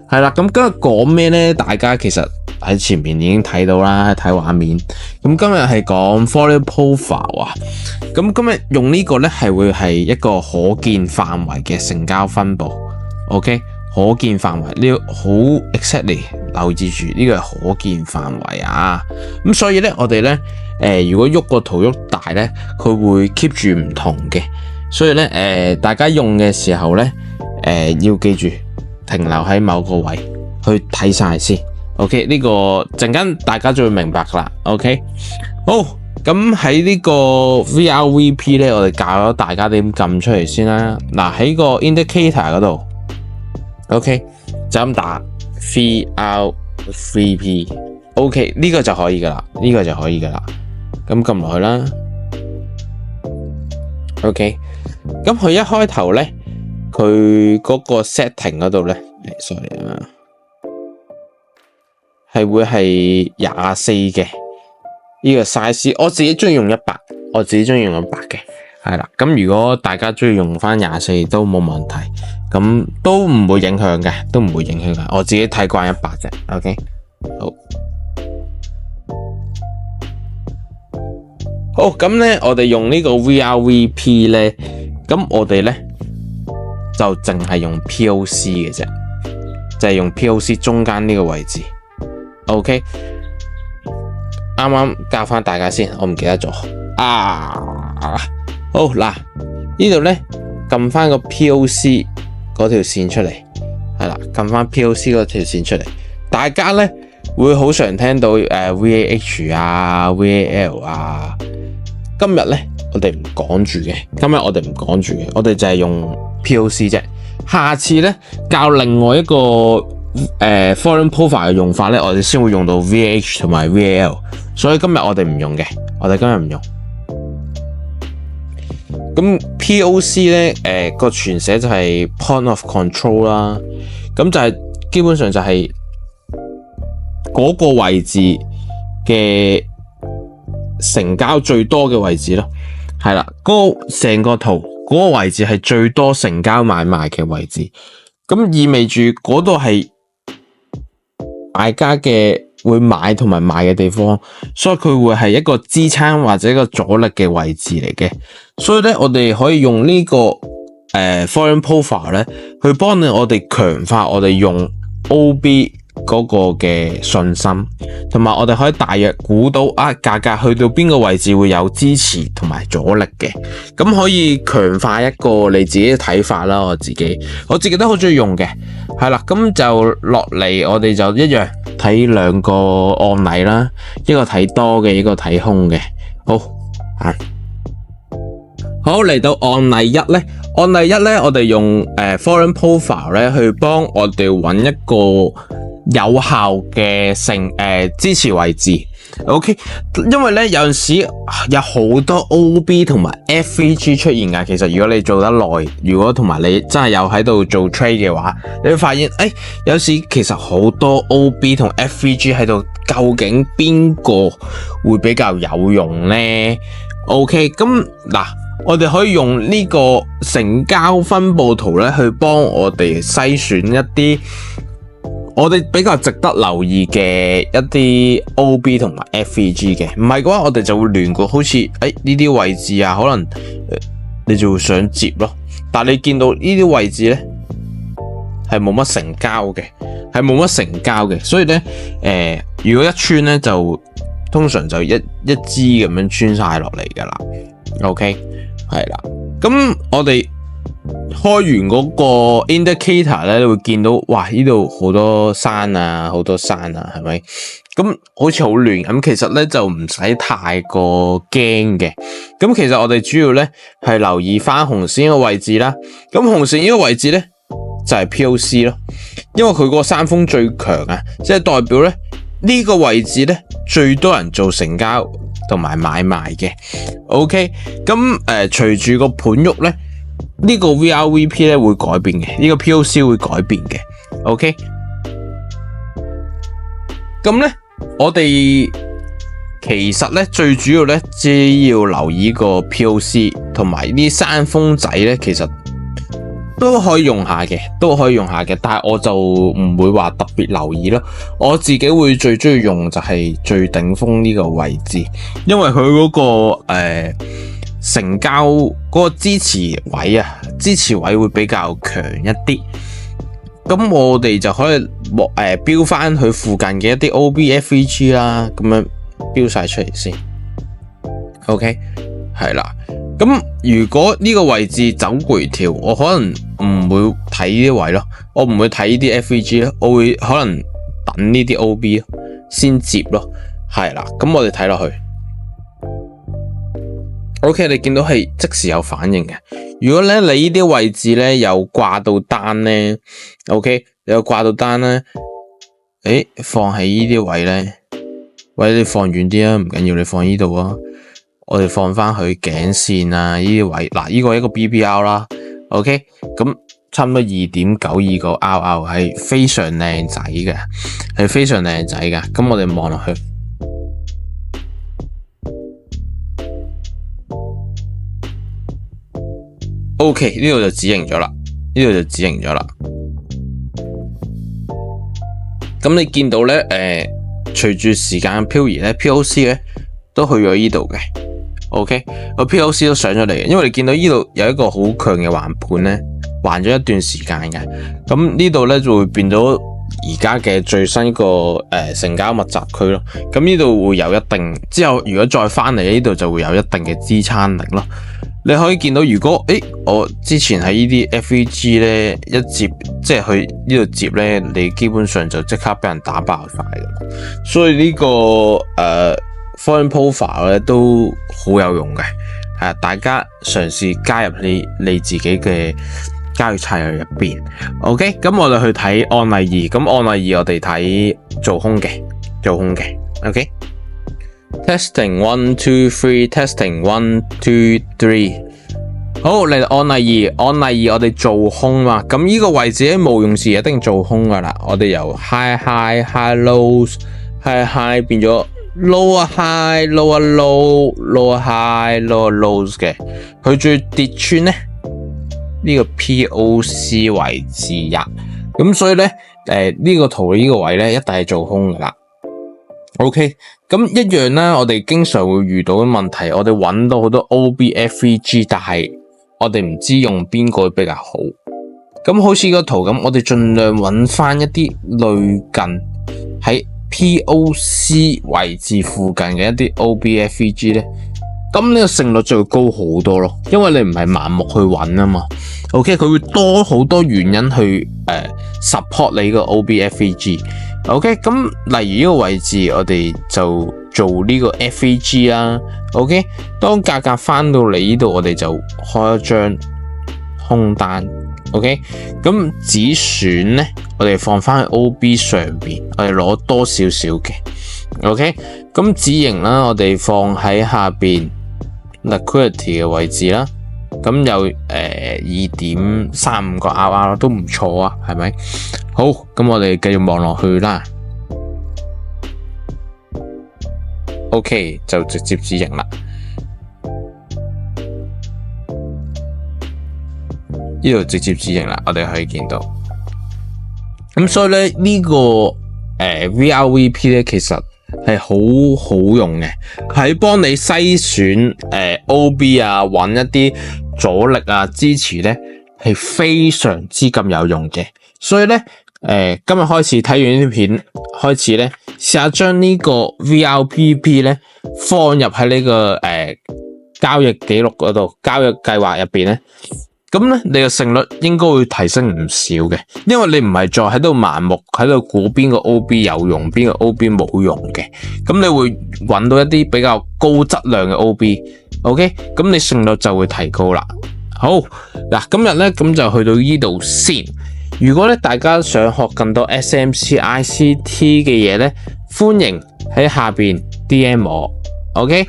係啦，咁今日講咩呢？大家其實喺前面已經睇到啦，睇畫面。咁今日係講 Fourier profile 啊。咁今日用呢個呢係會係一個可見範圍嘅成交分佈。OK， 可見範圍呢個好 exactly 留意住呢個係可見範圍啊。咁所以呢，我哋呢，如果喐個圖喐大呢，佢會 keep 住唔同嘅。所以呢，大家用嘅時候呢，要記住。停留喺某個位去睇晒先 ，OK？ 呢個陣間大家就會明白啦 ，OK？ 好，咁喺呢個 VRVP 咧，我哋教咗大家點撳出嚟先啦。嗱，喺個 indicator 嗰度 ，OK？ 就咁打 VRVP，OK？ 呢個就可以噶啦，呢個就可以噶啦。咁撳落去啦 ，OK？ 咁佢一開頭咧。佢嗰個 setting 嗰度咧 ，sorry 啊，係會係24嘅呢個 size， 我自己中意用100，我自己中意用100嘅，係啦。咁如果大家中意用翻24都冇問題，咁都唔會影響嘅，都唔會影響嘅。我自己睇慣100啫 ，OK， 好，咁咧我哋用呢個 VRVP 咧，咁我哋咧。就淨係用 POC 嘅啫，就係用 POC 中間呢個位置。OK， 啱啱教翻大家先，我唔記得咗啊。好嗱，呢度咧撳翻個 POC 嗰條線出嚟，係啦，撳翻 POC 嗰條線出嚟。大家咧會好常聽到VAH 啊、VAL 啊。今日咧我哋唔講住嘅，我哋就係用。POC 啫，下次咧教另外一個Fourier profile 嘅用法咧，我哋先會用到 VAH 同埋 VAL， 所以今日我哋唔用嘅，我哋今日唔用。咁 POC 咧，個全寫就係 point of control 啦，咁就係基本上就係嗰個位置嘅成交最多嘅位置咯，係啦，成個圖。嗰個位置係最多成交買賣嘅位置，咁意味住嗰度係買家嘅會買同埋賣嘅地方，所以佢會係一個支撐或者一個阻力嘅位置嚟嘅。所以咧，我哋可以用呢個Fourier profile 咧，去幫我哋強化我哋用 OB 嗰個嘅信心，同埋我哋可以大約估到價格去到邊個位置會有支持同埋阻力嘅，咁可以強化一個你自己嘅睇法啦。我自己都好中意用嘅，係啦，咁就落嚟我哋就一樣睇兩個案例啦，一個睇多嘅，一個睇空嘅。好，嚟到案例一咧，我哋用Fourier profile 咧去幫我哋揾一個有效嘅支持位置 ，OK， 因為咧有陣時有好多 OB 同埋 FVG 出現㗎。其實如果你做得耐，如果同埋你真係有喺度做 trade 嘅話，你會發現有時其實好多 OB 同 FVG 喺度，究竟邊個會比較有用呢？ OK， 咁嗱，我哋可以用呢個成交分佈圖咧去幫我哋篩選一啲我哋比較值得留意嘅一啲 OB 同埋 FVG 嘅，唔係嘅話我哋就會亂過，好似呢啲位置啊，可能你就會想接咯，但係你見到呢啲位置咧係冇乜成交嘅，所以咧如果一穿咧就通常就一支咁樣穿晒落嚟噶啦 ，OK 係啦，咁我哋開完嗰個 indicator 咧，你會見到哇，呢度好多山啊，係咪？咁好似好亂咁，其實咧就唔使太過驚嘅。咁其實我哋主要咧係留意翻紅線個位置啦。咁紅線呢個位置咧就係 POC 咯，因為佢個山峰最強啊，即係代表咧呢個位置咧最多人做成交同埋買賣嘅。OK， 咁隨住個盤喐咧。呢個 VRVP 咧會改變嘅，呢個 POC 會改變嘅 ，OK。咁咧，我哋其實咧最主要咧，只要留意個 POC 同埋啲山峰仔咧，其實都可以用下嘅，但係我就唔會話特別留意咯。我自己會最中意用就係最頂峰呢個位置，因為佢嗰個成交嗰個支持位會比較強一啲。咁我哋就可以標翻佢附近嘅一啲 OB、FVG 啦，咁樣標晒出嚟先。OK， 係啦。咁如果呢個位置走回調，我可能唔會睇呢啲位咯，我唔會睇呢啲 FVG 咯，我會可能等呢啲 OB 先接咯，係啦。咁我哋睇落去 ，OK， 你見到係即時有反應嘅。如果咧你呢啲位置咧有掛到單咧 ，OK， 有掛到單咧，放喺呢啲位咧，或者你放遠啲啊，唔緊要，你放呢度啊。我哋放翻去頸線啊，呢啲位，嗱，呢個一個 BBR 啦 ，OK， 咁差唔多 2.92 個 RR 係非常靚仔嘅，係非常靚仔嘅。咁我哋望落去 ，OK， 呢度就止盈咗啦，咁你見到咧，隨住時間漂移咧 ，POC 咧都去咗呢度嘅。OK， 個 POC 都上咗嚟嘅，因為你見到呢度有一個好強嘅橫盤咧，橫咗一段時間嘅。咁呢度咧就會變咗而家嘅最新個成交密集區咯。咁呢度會有一定之後，如果再翻嚟呢度就會有一定嘅支撐力咯。你可以見到，如果我之前喺呢啲 FVG 咧一接，即係去呢度接咧，你基本上就即刻俾人打爆晒嘅。所以呢個Foreign Profile 咧都好有用嘅，大家嘗試加入你自己嘅交易策略入邊。OK， 咁我哋去睇案例2，咁案例2我哋睇做空嘅。OK，Testing 1 2 3 Testing 1 2 3。好，嚟到案例2我哋做空嘛，咁呢個位置咧冇用時一定做空噶啦。我哋由 high lows 變咗lower high lower low lower high lower lows 嘅，佢最跌穿咧呢個 POC 位置啊，咁所以咧呢個圖呢個位咧一定係做空噶啦。OK， 咁一樣啦，我哋經常會遇到嘅問題，我哋揾到好多 OB、FVG， 但係我哋唔知用邊個比較好。咁好似個圖咁，我哋盡量揾翻一啲類近喺POC 位置附近嘅一啲 OB、FVG 咧，咁呢個勝率就會高好多咯，因為你唔係盲目去揾啊嘛。OK， 佢會多好多原因去support 你個 OB-FVG。OK， 咁例如呢個位置，我哋就做呢個 FVG 啦。OK， 當價格翻到嚟呢度，我哋就開一張空單。OK， 咁止損咧，我哋放翻去 OB 上邊，我哋攞多少少嘅。OK， 咁止盈啦，我哋放喺下邊 liquidity 嘅位置啦。咁有2.35個 RR 都唔錯啊，係咪？好，咁我哋繼續望落去啦。OK， 就直接止盈啦。呢度直接止盈啦，我哋可以見到。咁所以咧呢個VRVP 咧，其實係好好用嘅，喺幫你篩選OB 啊，揾一啲阻力啊、支持咧，係非常之咁有用嘅。所以咧今日開始睇完呢啲片，開始咧試下將呢個 VRVP 咧放入喺呢個交易記錄嗰度，交易計劃入邊咧。咁咧，你嘅勝率應該會提升唔少嘅，因為你唔係再喺度盲目喺度估邊個 OB 有用，邊個 OB 冇用嘅。咁你會揾到一啲比較高質量嘅 OB，OK， 咁你勝率就會提高啦。好，嗱，今日咧咁就去到呢度先。如果咧大家想學更多 SMC、ICT 嘅嘢咧，歡迎喺下邊 DM 我，OK。